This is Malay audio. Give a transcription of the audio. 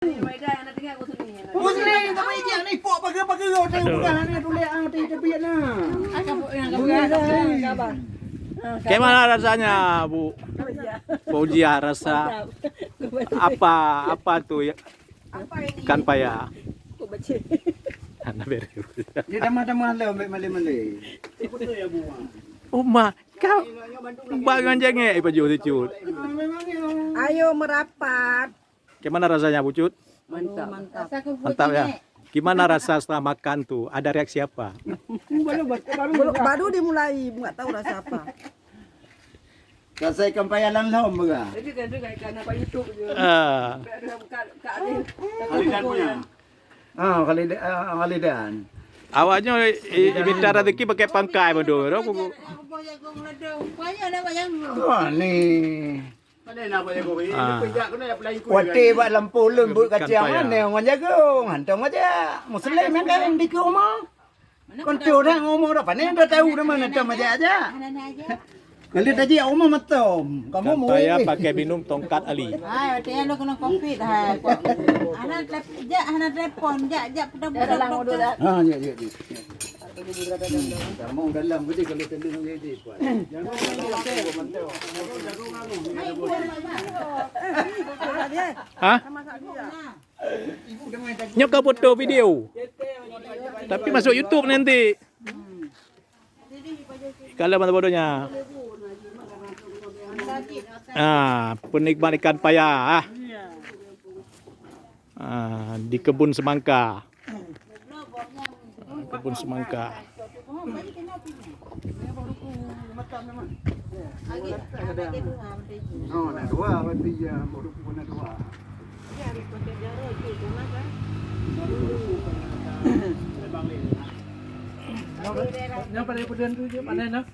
Muslim tapi yang ni pok pakai hotel bukan ni tulis di tepi na. Gimana rasanya, Bu? Fauzia rasa apa tuh ya? Ikan paya. Anda beri. Dia tamah-tamah le male-male. Oh ma, kau bangun jenge baju Cut. Ayo merapat. Gimana rasanya, Bu Cut? Mantap. Mantap ya. Gimana rasa setelah makan tuh? Ada reaksi apa? Baru dimulai, nggak tahu rasa apa. Rasa ikan paya langhom baga. Kalidan punya. Kalidan. Awalnya minta rezeki pakai pangkai bodoh. Wah ni. Wati buat lampu lembut kacang mana orang jaga. Hantong aja. Muslim yang kan di rumah. Kontrol dah ngomong dah. Pandai dah tahu dah mana tam aja. Kalau tadi rumah matom. Kamu mau Paya pakai minum tongkat Ali. Ay, tiyan lo kung COVID ha. Anak telepon, ja pada budak. Ya. Kamu dalam gede kalau tendang gede buat. Hah? Nyok kau foto video. Tapi masuk YouTube nanti. Kalau mana bodohnya. Penikmat ikan paya di kebun semangka. Kebun semangka. Oh, nak dua berarti ya, baru pun nak dua. Yang pada puden tu je panen lah.